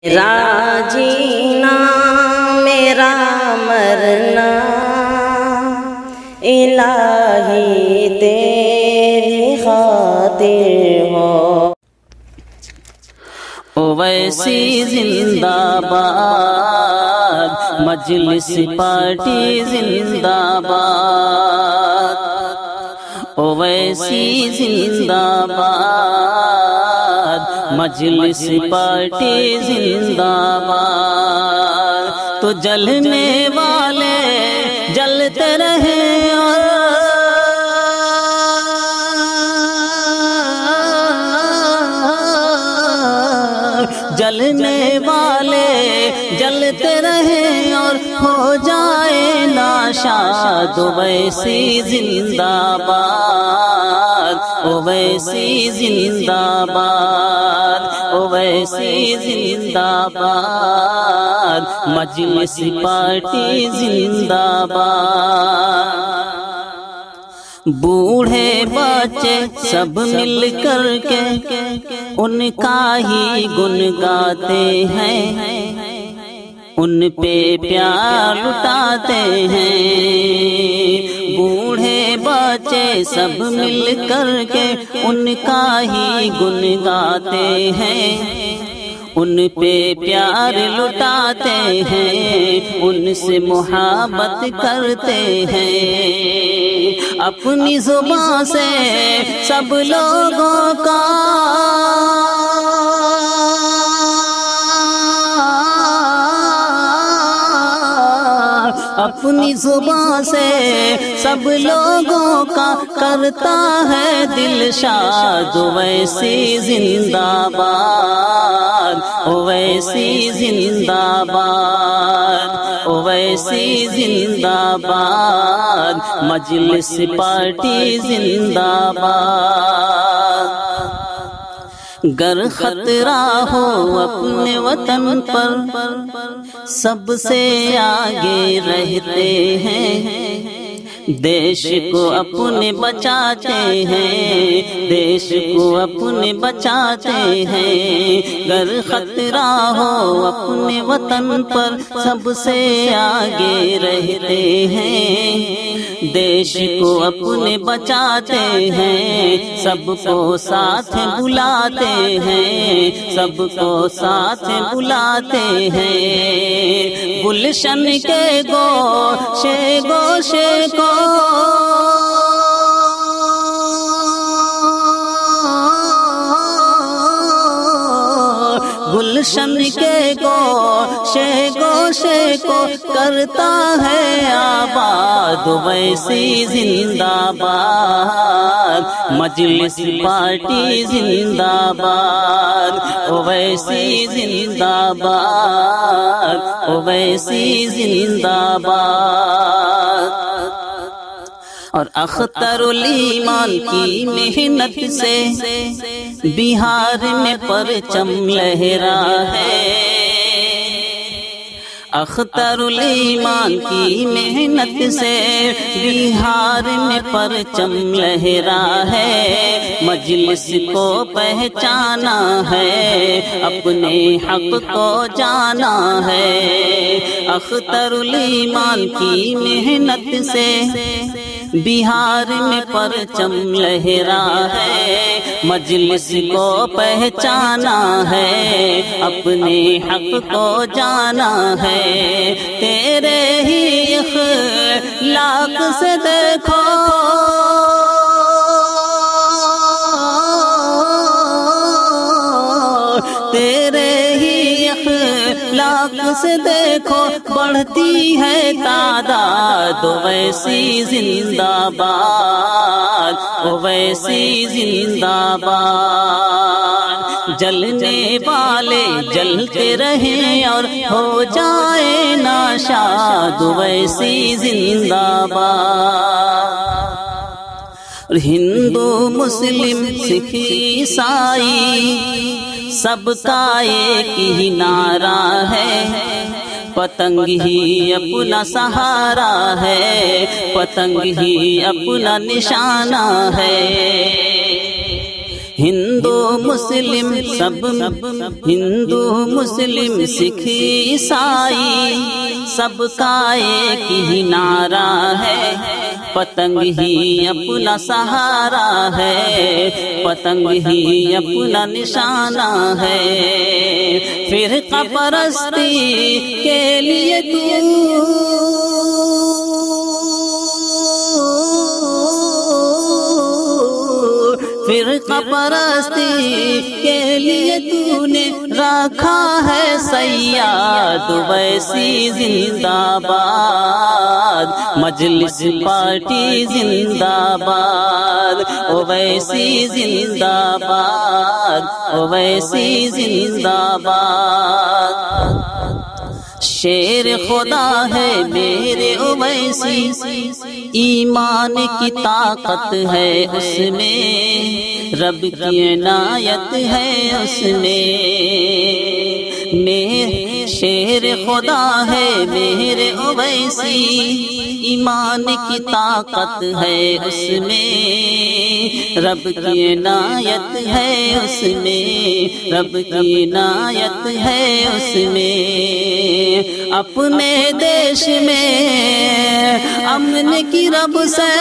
میرا جینا میرا مرنا الہی تیری خاطر ہو۔ اویسی زندہ باد، مجلس پارٹی زندہ باد، اویسی زندہ باد، مجلس پارٹی زندہ باد۔ تو جلنے والے جلتے رہیں اور جلنے والے جلتے رہیں اور ہو جائے ناشاد۔ اویسی زندہ باد، اویسی زندہ باد، اویسی زندہ باد، مجلس پارٹی زندہ باد۔ بوڑھے بچے سب مل کر کے ان کا ہی گن گاتے ہیں، ان پہ پیار لٹاتے ہیں۔ بوڑھے بچے سب مل کر کے ان کا ہی گن گاتے ہیں، ان پہ پیار لٹاتے ہیں، ان سے محبت کرتے ہیں۔ اپنی زبان سے سب لوگوں کا اپنی زبان سے سب لوگوں کا کرتا ہے دل شاد۔ اویسی زندہ باد، اویسی زندہ باد، اویسی زندہ باد، مجلس پارٹی زندہ باد۔ گر خطرہ ہو اپنے وطن پر سب سے آگے رہتے ہیں، دیش کو اپنے بچاتے ہیں، دیش کو اپنے بچاتے ہیں۔ گر خطرہ ہو اپنے وطن پر سب سے آگے رہتے ہیں، دیش کو اپنے بچاتے ہیں، سب کو ساتھ بلاتے ہیں، سب کو ساتھ بلاتے ہیں۔ گلشن کے گوشے گوشے کو گلشن کے گوشے گوشے کو کرتا ہے آباد۔ اویسی زندہ باد، مجلس پارٹی زندہ باد، اویسی زندہ باد، اویسی زندہ باد۔ اور اختر الایمان کی محنت سے بہار میں پرچم لہرا ہے، اختر الایمان کی محنت سے بہار میں پرچم لہرا ہے۔ مجلس کو پہچانا ہے، اپنے حق کو جانا ہے۔ اختر الایمان کی محنت سے بہار میں پرچم لہرا ہے، مجلس کو پہچانا ہے، اپنے حق کو جانا ہے۔ تیرے ہی اخلاق سے دیکھو تیرے ہی اخلاق سے دیکھو بڑھتی ہے تعداد۔ اویسی زندہ باد، اویسی زندہ باد، جلنے والے جلتے رہیں اور ہو جائے ناشاد۔ اویسی زندہ باد۔ ہندو مسلم سکھ عیسائی سب کا ایک ہی نعرہ ہے، پتنگ ہی اپنا سہارا ہے، پتنگ ہی اپنا نشانہ ہے۔ ہندو مسلم سب، ہندو مسلم سکھ عیسائی سب کا ایک ہی نعرہ ہے، پتنگ ہی اپنا سہارا ہے، پتنگ ہی اپنا نشانہ ہے۔ فرقہ پرستی کے لیے فرقہ پرستی کے لیے تو نے رکھا ہے سیاد ویسی زندہ باد، مجلس پارٹی زندہ باد، اویسی زندہ باد، اویسی زندہ باد۔ شیر خدا ہے میرے اویسی، ایمان کی طاقت ہے اس میں، رب کی عنایت ہے اس میں۔ شیر خدا ہے میرے اویسی، ایمان کی طاقت ہے اس میں، رب کی عنایت ہے اس میں، رب کی عنایت ہے اس میں۔ اپنے دیش میں امن کی رب سے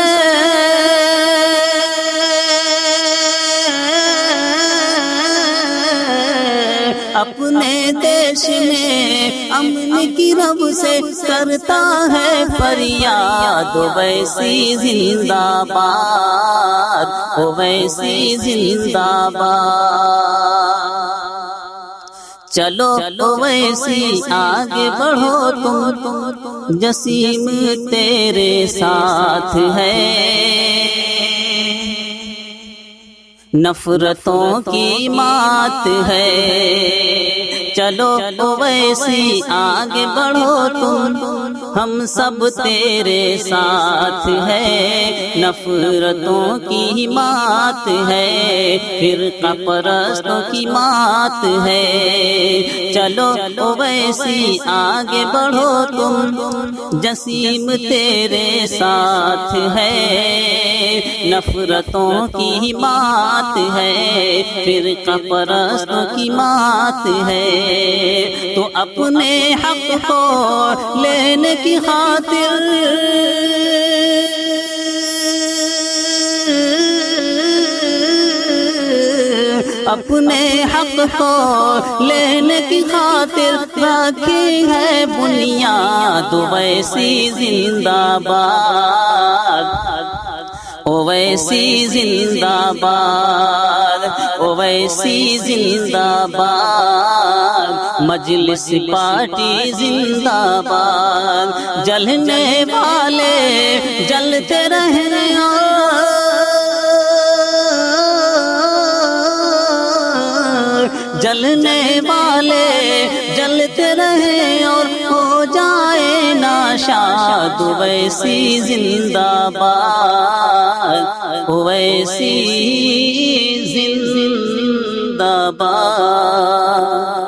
اپنے دیش میں امن کی رب سے کرتا ہے فریاد، اویسی زندہ باد، اویسی زندہ باد۔ چلو اویسی آگے بڑھو تم، جسیم تیرے ساتھ ہے، نفرتوں کی مات ہے۔ چلو اویسی آگے بڑھو تم، ہم سب تیرے ساتھ ہے، نفرتوں کی مات ہے، فرقہ پرستوں کی مات ہے۔ چلو اویسی آگے بڑھو تم، جسیم تیرے ساتھ ہے، نفرتوں کی مات ہے، فرقہ پرستوں کی مات ہے۔ تو اپنے حق کو لینے کی خاطر اپنے حق کو لینے کی خاطر رکھی ہے بنیاد، اویسی زندہ باد، اویسی زندہ باد، اویسی زندہ باد، مجلس پارٹی زندہ باد۔ جلنے والے جلتے رہیں جلنے والے جلتے رہیں اور ہو جائے ناشاد، اویسی زندہ باد، اویسی زندہ باد۔